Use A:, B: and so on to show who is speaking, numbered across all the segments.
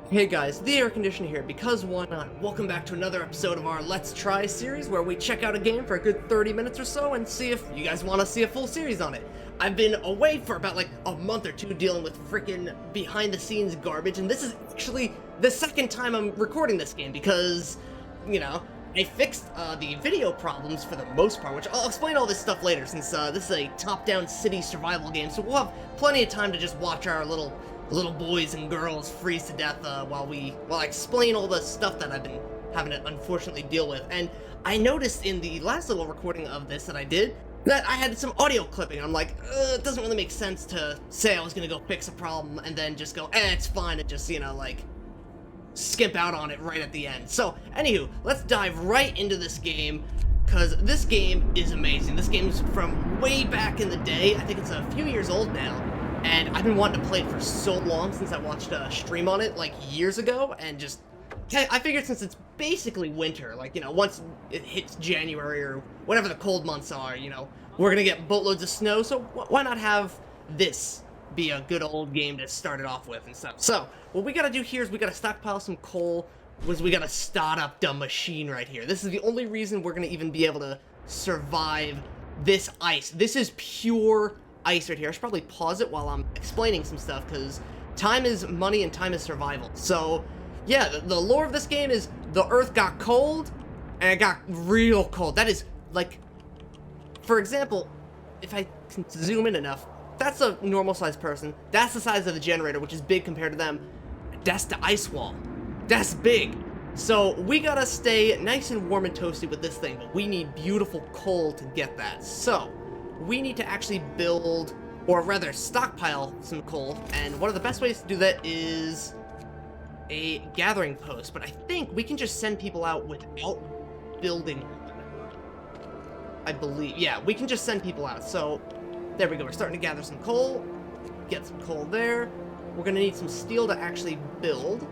A: Hey guys, the Airconditioner here, because why not? Welcome back to another episode of our Let's Try series, where we check out a game for a good 30 minutes or so and see if you guys want to see a full series on it. I've been away for about like a month or two dealing with freaking behind-the-scenes garbage, and this is actually the second time I'm recording this game because, I fixed the video problems for the most part, which I'll explain all this stuff later since this is a top-down city survival game, so we'll have plenty of time to just watch our little boys and girls freeze to death while I explain all the stuff that I've been having to unfortunately deal with. And I noticed in the last little recording of this that I did that I had some audio clipping. I'm like, it doesn't really make sense to say I was gonna go fix a problem and then just go, it's fine, and just, like, skimp out on it right at the end. So, anywho, let's dive right into this game, because this game is amazing. This game's from way back in the day. I think it's a few years old now. And I've been wanting to play it for so long since I watched a stream on it, like, years ago, and just, I figured since it's basically winter, like, once it hits January or whatever the cold months are, we're gonna get boatloads of snow, so why not have this be a good old game to start it off with and stuff. So, what we gotta do here is we gotta stockpile some coal, we gotta start up the machine right here. This is the only reason we're gonna even be able to survive this ice. This is pure ice right here. I should probably pause it while I'm explaining some stuff, because time is money and time is survival. So, yeah, the lore of this game is the earth got cold, and it got real cold. That is, like, for example, if I can zoom in enough, that's a normal-sized person. That's the size of the generator, which is big compared to them. That's the ice wall. That's big. So, we gotta stay nice and warm and toasty with this thing, but we need beautiful coal to get that. So, we need to actually build, or rather stockpile some coal, and one of the best ways to do that is a gathering post, but I think we can just send people out without building one. I believe, yeah, we can just send people out. So, there we go, we're starting to gather some coal, get some coal there, we're gonna need some steel to actually build,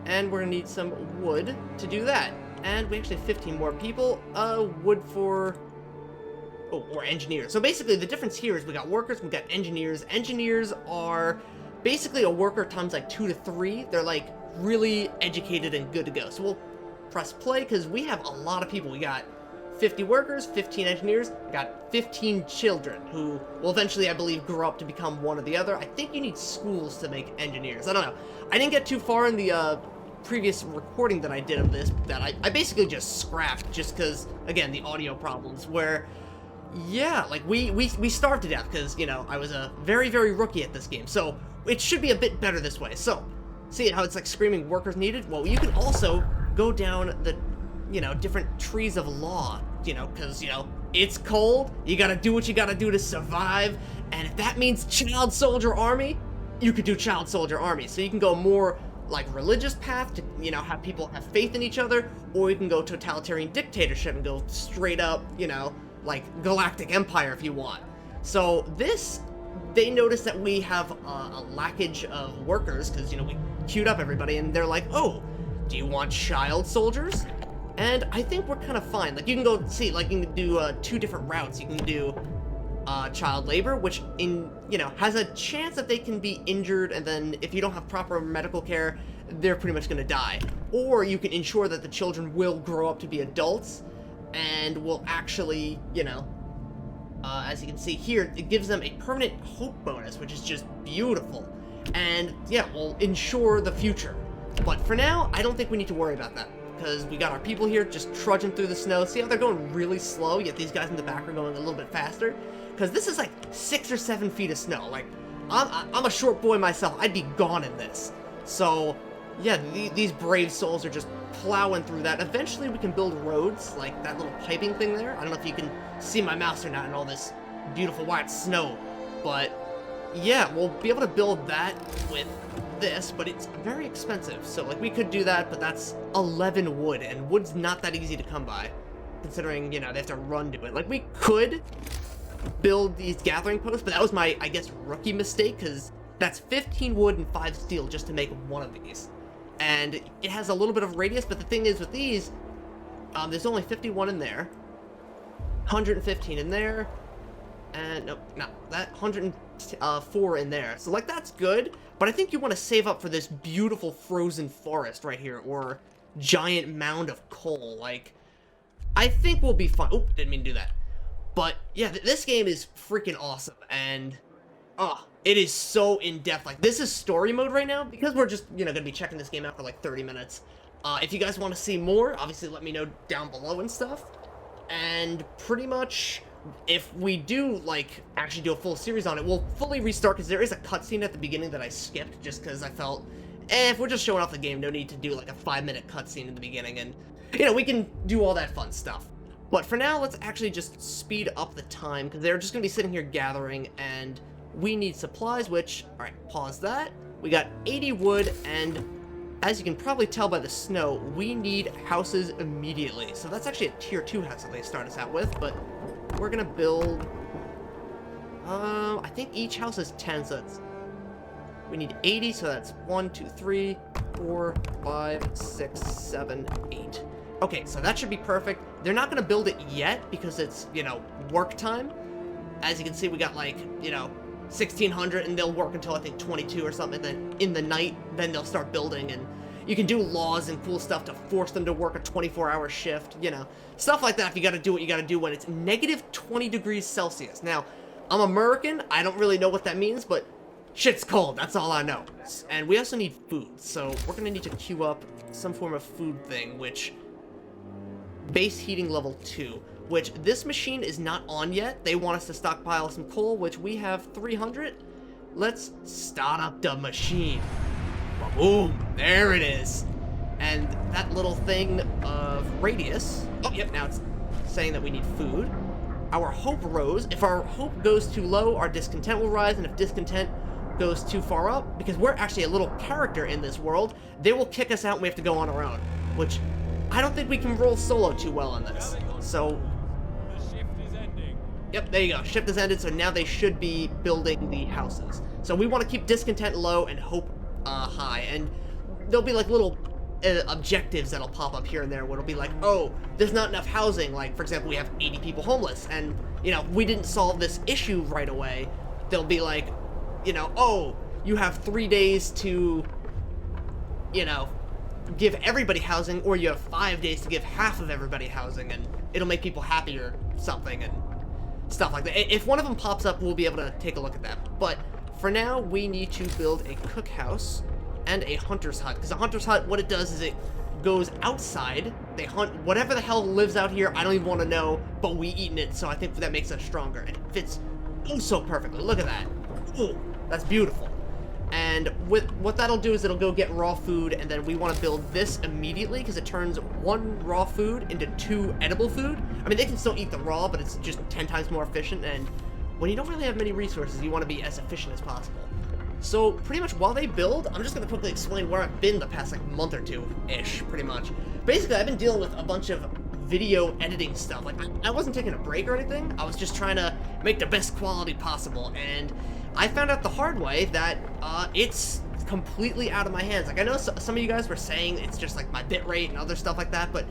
A: and we're gonna need some wood to do that, and we actually have 15 more people, wood for... Oh, or engineers. So basically, the difference here is we got workers, we got engineers. Engineers are basically a worker times like 2 to 3. They're like really educated and good to go. So we'll press play because we have a lot of people. We got 50 workers, 15 engineers, we got 15 children who will eventually, I believe, grow up to become one or the other. I think you need schools to make engineers. I don't know. I didn't get too far in the previous recording that I did of this that I basically just scrapped just because, again, the audio problems where... Yeah, like, we starved to death, because, I was a very, very rookie at this game, so it should be a bit better this way. So, see how it's, like, screaming workers needed? Well, you can also go down the, different trees of law, because, it's cold, you gotta do what you gotta do to survive, and if that means child soldier army, you could do child soldier army. So you can go more, like, religious path to, have people have faith in each other, or you can go totalitarian dictatorship and go straight up, like galactic empire if you want. So this, they noticed that we have a lackage of workers because, we queued up everybody, and they're like, oh, do you want child soldiers? And I think we're kind of fine. Like, you can go see, like, you can do 2 different routes. You can do child labor, which has a chance that they can be injured, and then if you don't have proper medical care, they're pretty much going to die. Or you can ensure that the children will grow up to be adults and will actually, as you can see here, it gives them a permanent hope bonus, which is just beautiful. And, yeah, will ensure the future. But for now, I don't think we need to worry about that, because we got our people here just trudging through the snow. See how they're going really slow, yet these guys in the back are going a little bit faster? Because this is like 6 or 7 feet of snow. Like, I'm a short boy myself. I'd be gone in this. So, yeah, these brave souls are just plowing through that. Eventually we can build roads, like that little piping thing there. I don't know if you can see my mouse or not in all this beautiful white snow, but yeah, we'll be able to build that with this, but it's very expensive. So, like, we could do that, but that's 11 wood, and wood's not that easy to come by, considering, they have to run to it. Like, we could build these gathering posts, but that was my, I guess, rookie mistake, because that's 15 wood and 5 steel just to make one of these. And it has a little bit of radius, but the thing is with these, there's only 51 in there, 115 in there, And nope, no, that 104 in there. So like that's good, but I think you want to save up for this beautiful frozen forest right here, or giant mound of coal. Like, I think we'll be fine. Oh, didn't mean to do that. But yeah, this game is freaking awesome, and it is so in-depth. Like, this is story mode right now, because we're just, you know, gonna be checking this game out for like 30 minutes. If you guys want to see more, obviously let me know down below and stuff. And pretty much, if we do, like, actually do a full series on it, we'll fully restart, because there is a cutscene at the beginning that I skipped, just because I felt, if we're just showing off the game, no need to do, like, a 5-minute cutscene in the beginning, and, you know, we can do all that fun stuff. But for now, let's actually just speed up the time, because they're just going to be sitting here gathering, and we need supplies, which, alright, pause that. We got 80 wood, and as you can probably tell by the snow, we need houses immediately. So that's actually a tier 2 house that they start us out with, but we're gonna build, I think each house is 10, so that's, we need 80, so that's 1, 2, 3, 4, 5, 6, 7, 8. Okay, so that should be perfect. They're not gonna build it yet because it's, you know, work time. As you can see, we got like, you know, 1600, and they'll work until I think 22 or something, and then in the night, then they'll start building, and you can do laws and cool stuff to force them to work a 24-hour shift, you know, stuff like that. If you gotta do what you gotta do when it's negative 20 degrees Celsius. Now, I'm American, I don't really know what that means, but shit's cold, that's all I know. And we also need food, so we're gonna need to queue up some form of food thing, which, base heating level 2. Which this machine is not on yet. They want us to stockpile some coal, which we have 300. Let's start up the machine. Boom, there it is. And that little thing of radius, oh yep, now it's saying that we need food. Our hope rose. If our hope goes too low, our discontent will rise, and if discontent goes too far up, because we're actually a little character in this world, they will kick us out and we have to go on our own, which I don't think we can roll solo too well on this. So, yep, there you go. Shift has ended, so now they should be building the houses. So we want to keep discontent low and hope high. And there'll be like little objectives that'll pop up here and there where it'll be like, oh, there's not enough housing. Like, for example, we have 80 people homeless, and, you know, we didn't solve this issue right away. They'll be like, you know, oh, you have 3 days to, you know, give everybody housing, or you have 5 days to give half of everybody housing, and it'll make people happy or something, and stuff like that. If one of them pops up, we'll be able to take a look at that. But for now, we need to build a cookhouse and a hunter's hut. Because a hunter's hut, what it does is it goes outside. They hunt whatever the hell lives out here. I don't even want to know, but we eating it, so I think that makes us stronger. And it fits so perfectly. Look at that. Ooh, that's beautiful. And with what that'll do is it'll go get raw food, and then we want to build this immediately because it turns 1 raw food into 2 edible food. I mean, they can still eat the raw, but it's just 10 times more efficient, and when you don't really have many resources, you want to be as efficient as possible. So pretty much while they build, I'm just going to quickly explain where I've been the past like month or two-ish, pretty much. Basically, I've been dealing with a bunch of video editing stuff. Like, I wasn't taking a break or anything. I was just trying to make the best quality possible, and I found out the hard way that it's completely out of my hands. Like, I know some of you guys were saying it's just like my bitrate and other stuff like that, but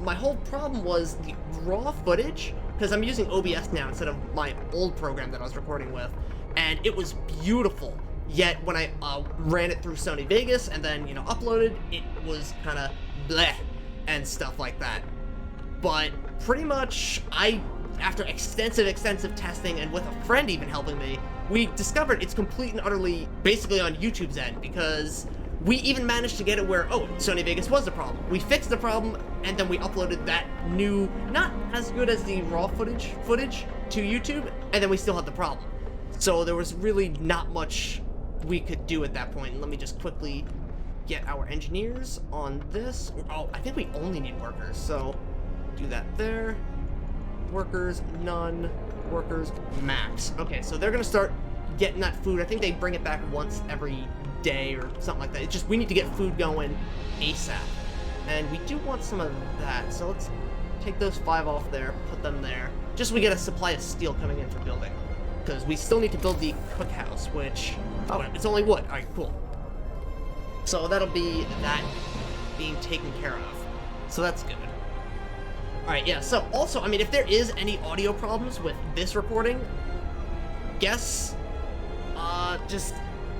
A: my whole problem was the raw footage, because I'm using OBS now instead of my old program that I was recording with, and it was beautiful. Yet when I ran it through Sony Vegas and then, you know, uploaded, it was kind of bleh and stuff like that. But pretty much, after extensive testing and with a friend even helping me, we discovered it's complete and utterly basically on YouTube's end, because we even managed to get it where, oh, Sony Vegas was the problem. We fixed the problem, and then we uploaded that new, not as good as the raw footage to YouTube, and then we still had the problem. So there was really not much we could do at that point. Let me just quickly get our engineers on this. Oh, I think we only need workers, so do that there. Workers, none. Workers, max. Okay, so they're gonna start getting that food. I think they bring it back once every day or something like that. It's just, we need to get food going ASAP. And we do want some of that, so let's take those 5 off there, put them there. Just so we get a supply of steel coming in for building. Because we still need to build the cookhouse, which, oh, it's only wood. Alright, cool. So that'll be that being taken care of. So that's good. Alright, yeah, so also, I mean, if there is any audio problems with this recording, just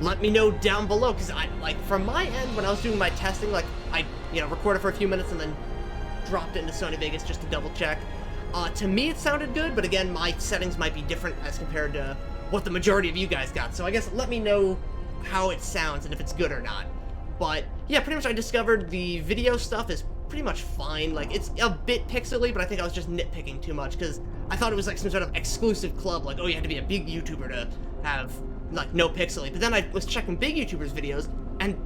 A: let me know down below, because from my end, when I was doing my testing, I recorded for a few minutes and then dropped it into Sony Vegas just to double check. To me, it sounded good, but again, my settings might be different as compared to what the majority of you guys got, so I guess let me know how it sounds and if it's good or not. But yeah, pretty much I discovered the video stuff is pretty much fine. Like, it's a bit pixely, but I think I was just nitpicking too much, because I thought it was like some sort of exclusive club, like, oh, you had to be a big YouTuber to have, like, no pixely. But then I was checking big YouTubers' videos, and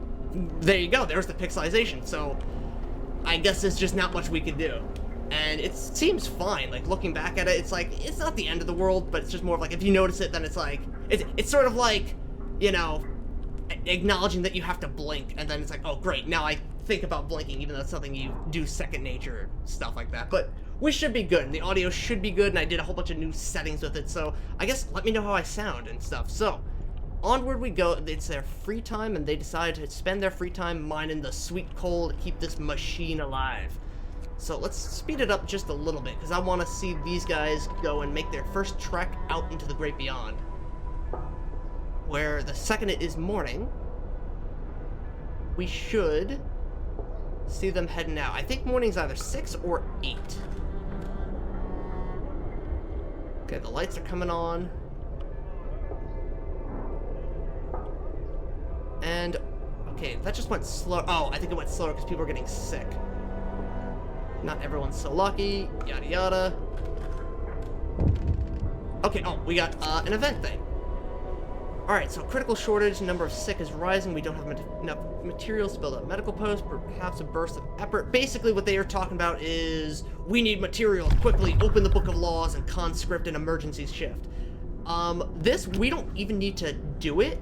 A: there you go, there's the pixelization. So I guess there's just not much we can do. And it seems fine. Like, looking back at it, it's like, it's not the end of the world, but it's just more of like, if you notice it, then it's like, it's sort of like, you know, acknowledging that you have to blink, and then it's like, oh great, now I think about blinking, even though it's something you do second nature, stuff like that. But we should be good, and the audio should be good, and I did a whole bunch of new settings with it, so I guess let me know how I sound and stuff. So onward we go. It's their free time, and they decide to spend their free time mining the sweet coal to keep this machine alive. So let's speed it up just a little bit, because I want to see these guys go and make their first trek out into the great beyond, where the second it is morning, we should see them heading out. I think morning's either 6 or 8. Okay, the lights are coming on. And, okay, that just went slow. Oh, I think it went slower because people are getting sick. Not everyone's so lucky, yada yada. Okay, oh, we got an event thing. Alright, so critical shortage, number of sick is rising, we don't have enough materials to build a medical post, perhaps a burst of effort. Basically what they are talking about is, we need materials, quickly, open the book of laws and conscript an emergency shift. This, we don't even need to do it.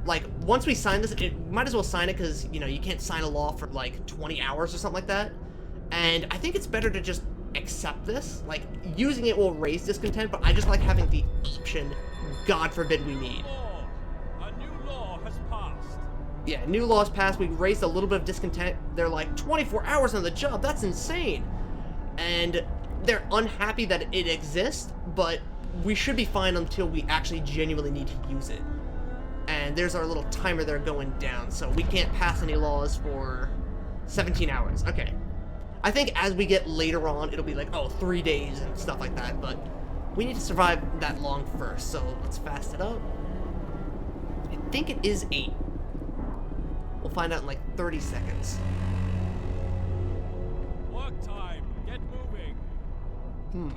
A: Like, once we sign this, might as well sign it, because, you know, you can't sign a law for, like, 20 hours or something like that. And I think it's better to just accept this. Like, using it will raise discontent, but I just like having the option, God forbid we need. Yeah, new laws passed. We raised a little bit of discontent. They're like, 24 hours on the job, that's insane. And they're unhappy that it exists, but we should be fine until we actually genuinely need to use it. And there's our little timer there going down, so we can't pass any laws for 17 hours. Okay. I think as we get later on, it'll be like, oh, 3 days and stuff like that, but we need to survive that long first, so let's fast it up. I think it is 8. We'll find out in like 30 seconds.
B: Work time. Get moving.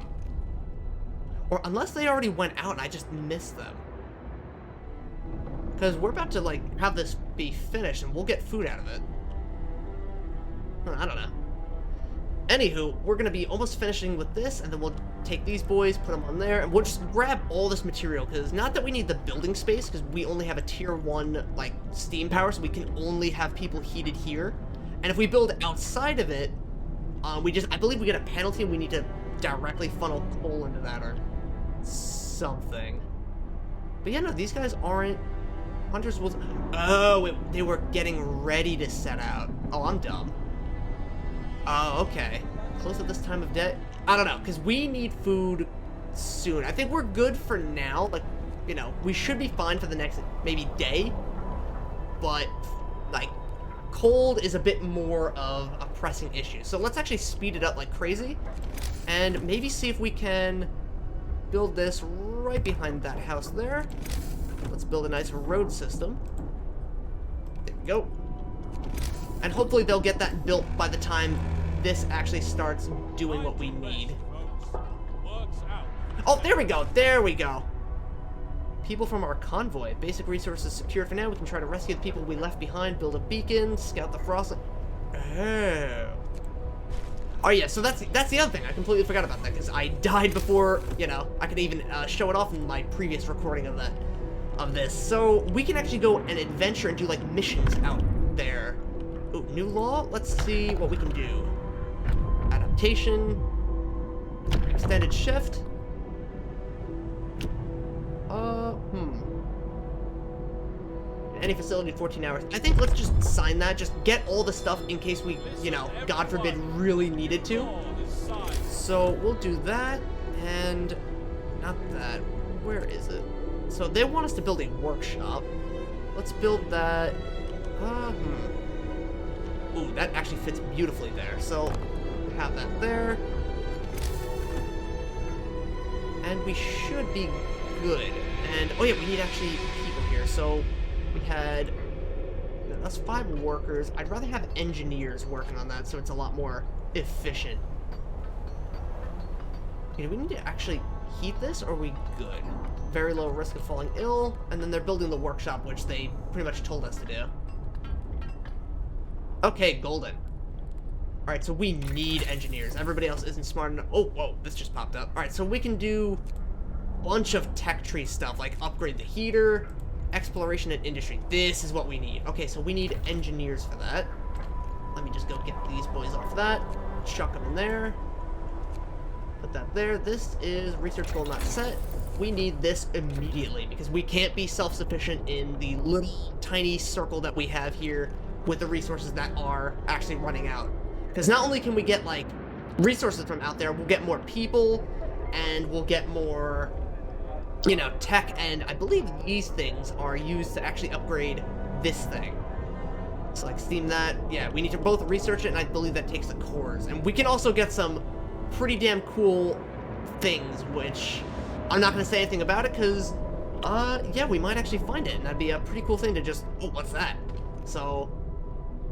A: Or unless they already went out and I just missed them. Because we're about to like have this be finished and we'll get food out of it. I don't know. Anywho, we're going to be almost finishing with this, and then we'll take these boys, put them on there, and we'll just grab all this material, because not that we need the building space, because we only have a tier 1, like, steam power, so we can only have people heated here. And if we build outside of it, I believe we get a penalty, and we need to directly funnel coal into that, or something. But yeah, no, these guys aren't... Hunters was... Oh, they were getting ready to set out. Oh, I'm dumb. Oh, okay. Close at this time of day? I don't know, because we need food soon. I think we're good for now. Like, you know, we should be fine for the next, maybe, day. But, like, cold is a bit more of a pressing issue. So let's actually speed it up like crazy. And maybe see if we can build this right behind that house there. Let's build a nice road system. There we go. And hopefully they'll get that built by the time this actually starts doing what we need. Oh, there we go. There we go. People from our convoy. Basic resources secured for now. We can try to rescue the people we left behind, build a beacon, scout the frost. Oh yeah, so that's the other thing. I completely forgot about that, because I died before, you know, I could even show it off in my previous recording of this. So we can actually go and adventure and do, like, missions out there. Ooh, new law? Let's see what we can do. Adaptation. Extended shift. Any facility 14 hours. I think let's just sign that. Just get all the stuff in case we, you know, God forbid, really needed to. so we'll do that, and not that. Where is it? So they want us to build a workshop. Let's build that. Ooh, that actually fits beautifully there. So have that there. And we should be good. And, oh yeah, we need actually people here. So we had us 5 workers. I'd rather have engineers working on that so it's a lot more efficient. Okay, do we need to actually heat this, or are we good? Very low risk of falling ill, and then they're building the workshop, which they pretty much told us to do. Okay, golden. Alright, so we need engineers. Everybody else isn't smart enough. Oh, whoa, this just popped up. Alright, so we can do a bunch of tech tree stuff, like upgrade the heater, exploration and industry. This is what we need. Okay, so we need engineers for that. Let me just go get these boys off that. Chuck them in there. Put that there. This is research goal not set. We need this immediately because we can't be self-sufficient in the little tiny circle that we have here with the resources that are actually running out. Because not only can we get, like, resources from out there, we'll get more people, and we'll get more, you know, tech, and I believe these things are used to actually upgrade this thing. So, like, steam that. Yeah, we need to both research it, and I believe that takes the cores. And we can also get some pretty damn cool things, which I'm not going to say anything about it, because, yeah, we might actually find it, and that'd be a pretty cool thing to just, oh, what's that? So,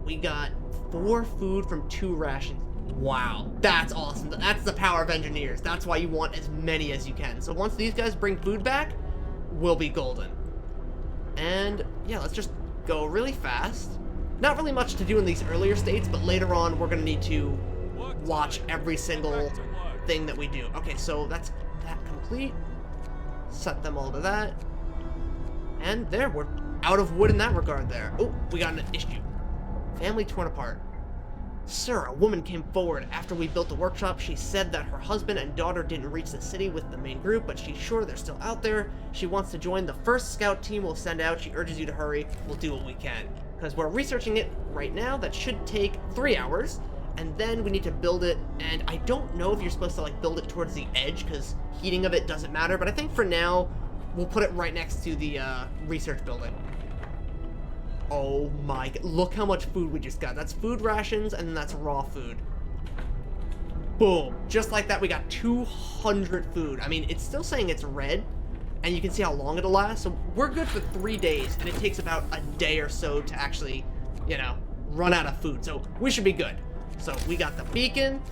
A: we got 4 food from 2 rations. Wow, that's awesome. That's the power of engineers. That's why you want as many as you can. So once these guys bring food back, we'll be golden. And yeah, let's just go really fast. Not really much to do in these earlier states, but later on we're gonna need to watch every single thing that we do. Okay, so that's that complete. Set them all to that. And there, we're out of wood in that regard there. Oh, we got an issue. Family torn apart. Sir, a woman came forward after we built the workshop. She said that her husband and daughter didn't reach the city with the main group, but she's sure they're still out there. She wants to join the first scout team we'll send out. She urges you to hurry. We'll do what we can. Because we're researching it right now. That should take 3 hours. And then we need to build it. And I don't know if you're supposed to, like, build it towards the edge, because heating of it doesn't matter. But I think for now, we'll put it right next to the research building. Oh my, look how much food we just got. That's food rations, and then that's raw food. Boom. Just like that, we got 200 food. I mean, it's still saying it's red, and you can see how long it'll last. So we're good for 3 days, and it takes about a day or so to actually, you know, run out of food. So we should be good. So we got the beacon.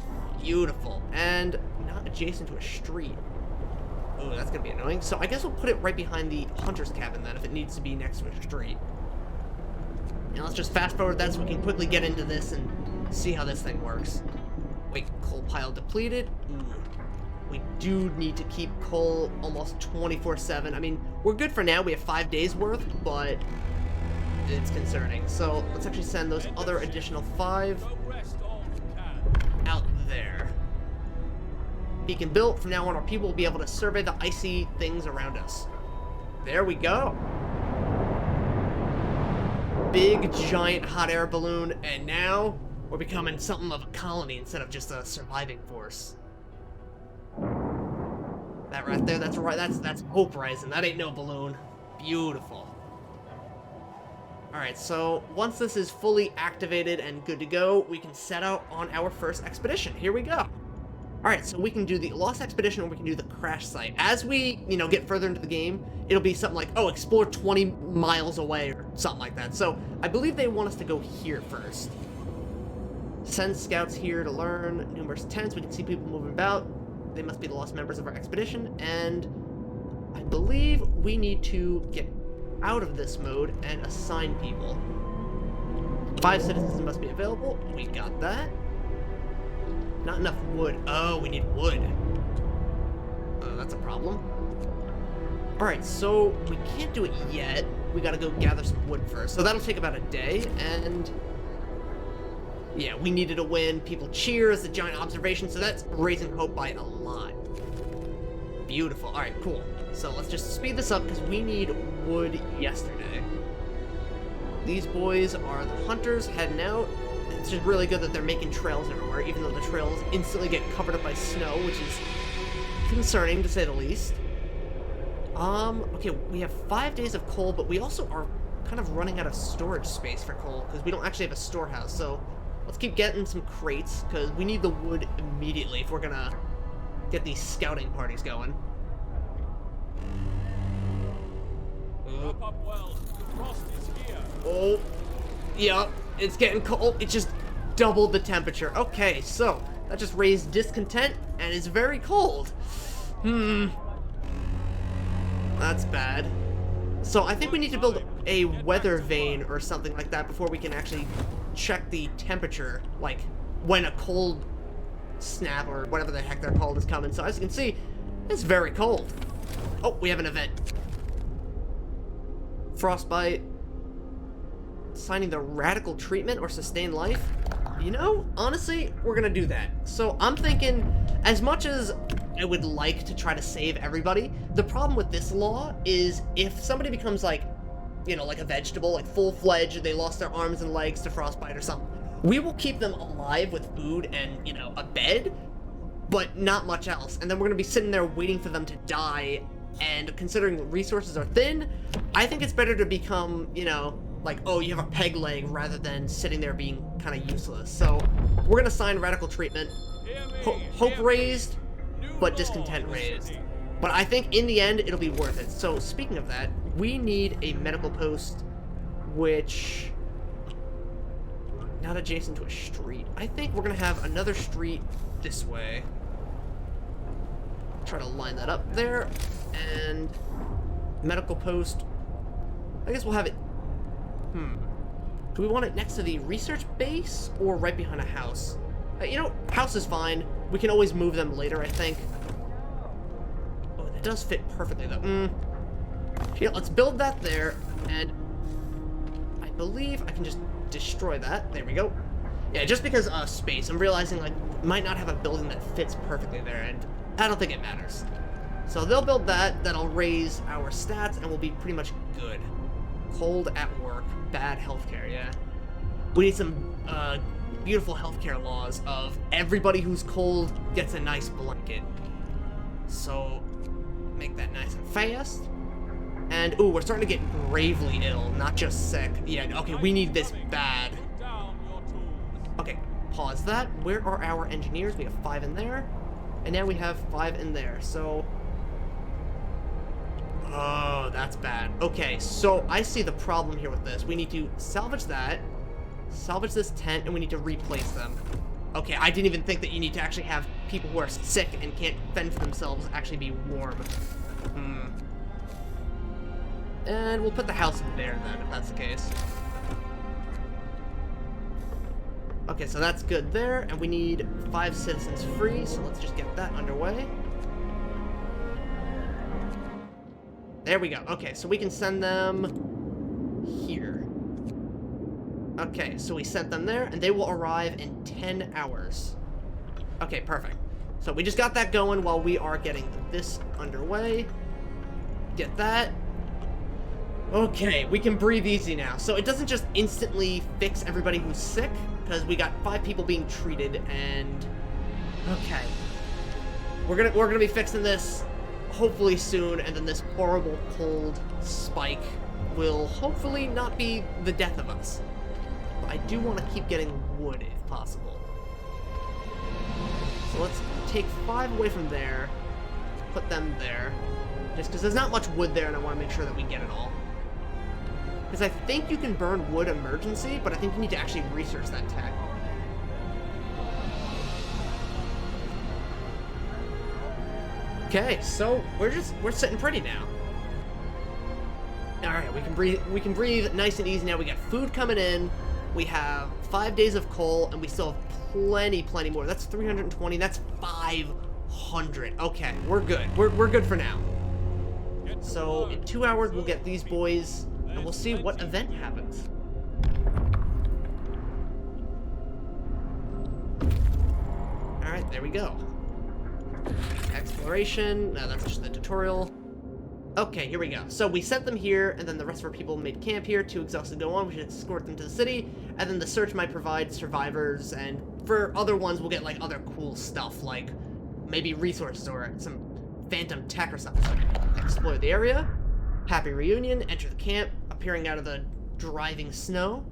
A: Beautiful. And not adjacent to a street. Oh, that's going to be annoying. So I guess we'll put it right behind the hunter's cabin then if it needs to be next to a street. Now let's just fast forward that so we can quickly get into this and see how this thing works. Wait, coal pile depleted. Ooh. We do need to keep coal almost 24/7. I mean, we're good for now. We have 5 days worth, but it's concerning. So let's actually send those other additional 5 out there. Beacon built. From now on, our people will be able to survey the icy things around us. There we go. Big, giant hot air balloon, and now we're becoming something of a colony instead of just a surviving force. That right there, that's right. That's Hope Rising. That ain't no balloon. Beautiful. All right, so once this is fully activated and good to go, we can set out on our first expedition. Here we go. All right, so we can do the Lost Expedition, or we can do the Crash Site. As we, you know, get further into the game, it'll be something like, oh, explore 20 miles away, or something like that. So I believe they want us to go here first. Send scouts here to learn numerous tents. We can see people moving about. They must be the lost members of our expedition. And I believe we need to get out of this mode and assign people. 5 citizens must be available. We got that. Not enough wood. Oh, we need wood. That's a problem. Alright, so we can't do it yet. We gotta go gather some wood first. So that'll take about a day, and yeah, we needed a win. People cheer as a giant observation, so that's raising hope by a lot. Beautiful. Alright, cool. So let's just speed this up because we need wood yesterday. These boys are the hunters heading out. And It's just really good that they're making trails everywhere, even though the trails instantly get covered up by snow, which is concerning to say the least. Okay, we have 5 days of coal, but we also are kind of running out of storage space for coal because we don't actually have a storehouse. So let's keep getting some crates because we need the wood immediately if we're gonna get these scouting parties going.
B: Wrap up well. The frost is here.
A: Oh, yeah, it's getting cold. It just doubled the temperature. Okay, so that just raised discontent and it's very cold. That's bad. So I think we need to build a weather vane or something like that before we can actually check the temperature, like when a cold snap or whatever the heck they're called is coming. So as you can see, it's very cold. Oh, we have an event. Frostbite. Signing the radical treatment or sustain life. You know, honestly, we're gonna do that. So I'm thinking, as much as I would like to try to save everybody, the problem with this law is if somebody becomes like, you know, like a vegetable, like full-fledged, they lost their arms and legs to frostbite or something, we will keep them alive with food and, you know, a bed, but not much else. And then we're gonna be sitting there waiting for them to die, and considering resources are thin, I think it's better to become, you know, like, oh, you have a peg leg rather than sitting there being kind of useless. So we're gonna sign radical treatment. Hope raised, but discontent raised. But I think in the end, it'll be worth it. So speaking of that, we need a medical post, which not adjacent to a street. I think we're gonna have another street this way. Try to line that up there, and medical post. I guess we'll have it. Do we want it next to the research base or right behind a house? You know, house is fine. We can always move them later, I think. Oh, that does fit perfectly, though. Yeah, let's build that there, and I believe I can just destroy that. There we go. Yeah, just because space, I'm realizing, like, might not have a building that fits perfectly there, and I don't think it matters. So they'll build that. That'll raise our stats, and we'll be pretty much good. Cold at work. Bad healthcare, yeah. We need some beautiful healthcare laws of everybody who's cold gets a nice blanket. So make that nice and fast. And ooh, we're starting to get gravely ill, not just sick. Yeah, okay, we need this bad. Okay, pause that. Where are our engineers? We have 5 in there. And now we have 5 in there, so... Oh, that's bad. Okay, so I see the problem here with this. We need to salvage that, salvage this tent, and we need to replace them. Okay, I didn't even think that you need to actually have people who are sick and can't fend for themselves actually be warm. And we'll put the house there then, if that's the case. Okay, so that's good there, and we need 5 citizens free, so let's just get that underway. There we go. Okay, so we can send them here. Okay, so we sent them there, and they will arrive in 10 hours. Okay, perfect. So we just got that going while we are getting this underway. Get that. Okay, we can breathe easy now. So it doesn't just instantly fix everybody who's sick, because we got 5 people being treated, and... Okay. We're gonna be fixing this hopefully soon, and then this horrible cold spike will hopefully not be the death of us. But I do want to keep getting wood if possible. So let's take 5 away from there, put them there, just because there's not much wood there and I want to make sure that we get it all. Because I think you can burn wood emergency, but I think you need to actually research that tech. Okay, so we're sitting pretty now. All right, we can breathe nice and easy now. We got food coming in. We have 5 days of coal, and we still have plenty more. That's 320. That's 500. Okay, we're good. We're good for now. So in 2 hours, we'll get these boys, and we'll see what event happens. All right, there we go. Exploration. No, that's just the tutorial. Okay, here we go. So we sent them here, and then the rest of our people made camp here. Too exhausted to go on. We should escort them to the city, and then the search might provide survivors, and for other ones, we'll get, like, other cool stuff, like maybe resources or some phantom tech or something. So explore the area. Happy reunion. Enter the camp, appearing out of the driving snow.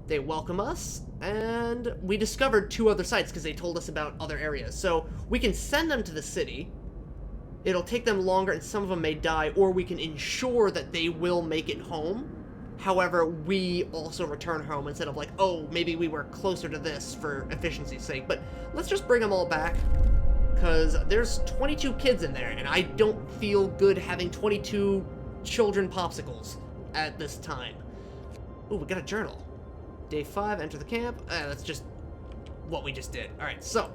A: They welcome us, and we discovered 2 other sites because they told us about other areas. So we can send them to the city. It'll take them longer, and some of them may die, or we can ensure that they will make it home. However, we also return home instead of like, oh, maybe we were closer to this for efficiency's sake. But let's just bring them all back, because there's 22 kids in there, and I don't feel good having 22 children popsicles at this time. Ooh, we got a journal. Day 5, enter the camp. That's just what we just did. Alright, so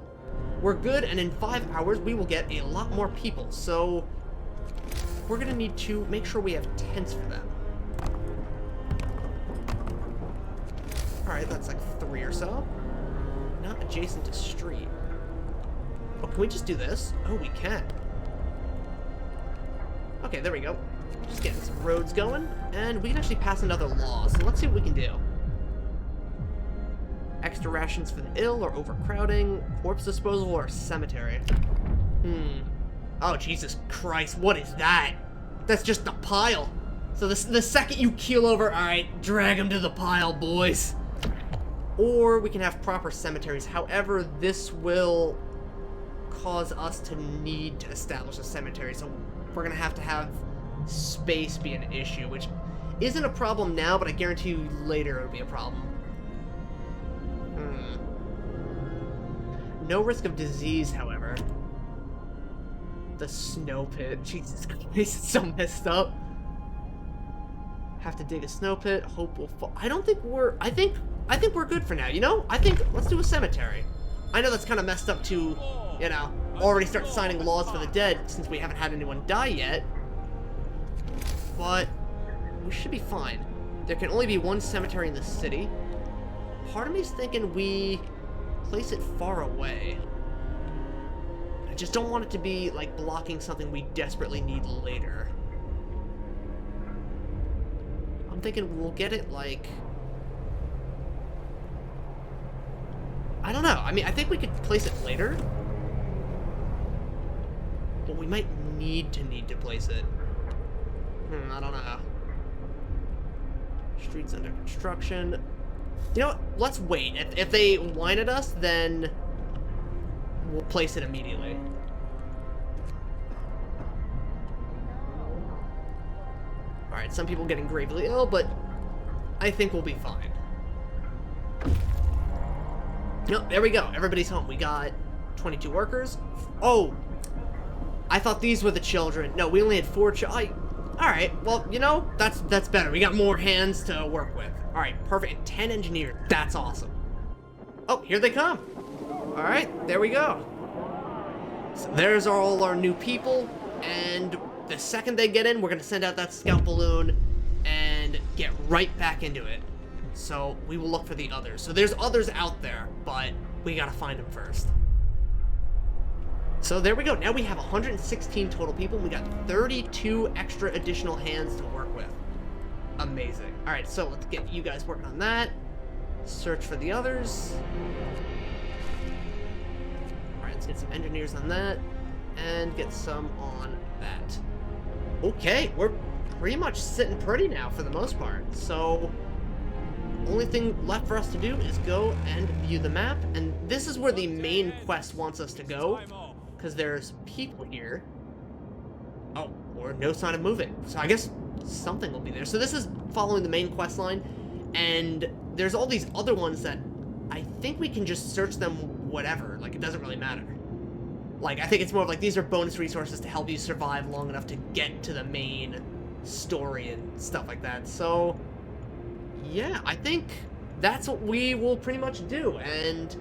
A: we're good, and in 5 hours we will get a lot more people. So we're gonna need to make sure we have tents for them. Alright, that's like 3 or so. Not adjacent to street. Oh, can we just do this? Oh, we can. Okay, there we go. Just getting some roads going, and we can actually pass another law, so let's see what we can do. Extra rations for the ill, or overcrowding, corpse disposal, or cemetery. Oh, Jesus Christ, what is that? That's just the pile. So the second you keel over, alright, drag them to the pile, boys. Or we can have proper cemeteries. However, this will cause us to need to establish a cemetery, so we're gonna have space be an issue, which isn't a problem now, but I guarantee you later it'll be a problem. No risk of disease, however. The snow pit. Jesus Christ, it's so messed up. Have to dig a snow pit. Hope will fall. I don't think we're... I think we're good for now, you know? I think... Let's do a cemetery. I know that's kind of messed up to, you know, already start signing laws for the dead since we haven't had anyone die yet. But we should be fine. There can only be 1 cemetery in the city. Part of me is thinking we place it far away. I just don't want it to be, like, blocking something we desperately need later. I'm thinking we'll get it, like... I don't know. I mean, I think we could place it later. But we might need to place it. I don't know. Streets under construction. You know what? Let's wait. If they whine at us, then we'll place it immediately. Alright, some people getting gravely ill, but I think we'll be fine. Nope, there we go. Everybody's home. We got 22 workers. Oh! I thought these were the children. No, we only had 4 Alright, well, you know, that's better. We got more hands to work with. Alright, perfect. And 10 engineers. That's awesome. Oh, here they come. Alright, there we go. So there's all our new people, and the second they get in, we're going to send out that scout balloon and get right back into it. So we will look for the others. So there's others out there, but we got to find them first. So there we go. Now we have 116 total people. We got 32 extra additional hands to work with. Amazing. All right, so let's get you guys working on that. Search for the others. All right, let's get some engineers on that and get some on that. Okay, we're pretty much sitting pretty now for the most part. So only thing left for us to do is go and view the map. And this is where the main quest wants us to go, because there's people here. Oh, or no sign of moving. So I guess something will be there. So this is following the main quest line, and there's all these other ones that I think we can just search them whatever. Like, it doesn't really matter. Like, I think it's more of like, these are bonus resources to help you survive long enough to get to the main story and stuff like that. So yeah, I think that's what we will pretty much do. And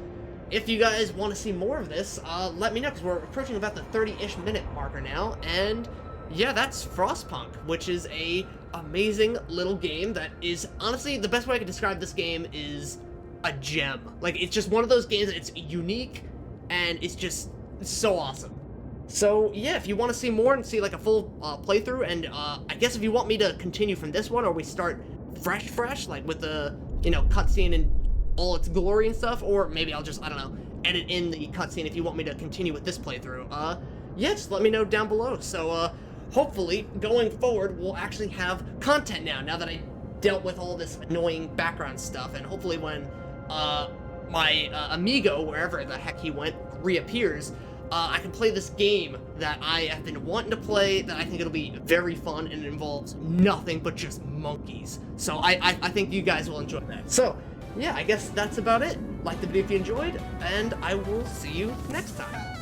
A: if you guys want to see more of this, let me know, because we're approaching about the 30-ish minute marker now. And yeah, that's Frostpunk, which is a amazing little game that is, honestly, the best way I could describe this game is a gem. Like, it's just one of those games that it's unique, and it's just so awesome. So yeah, if you want to see more and see like a full playthrough, and I guess if you want me to continue from this one, or we start fresh, like with the, you know, cutscene in all its glory and stuff, or maybe I'll just, I don't know, edit in the cutscene if you want me to continue with this playthrough. Yeah, just let me know down below. So hopefully going forward we'll actually have content now that I dealt with all this annoying background stuff, and hopefully when my amigo, wherever the heck he went, reappears, I can play this game that I have been wanting to play, that I think it'll be very fun, and it involves nothing but just monkeys. So I think you guys will enjoy that. So yeah, I guess that's about it. Like the video if you enjoyed, and I will see you next time.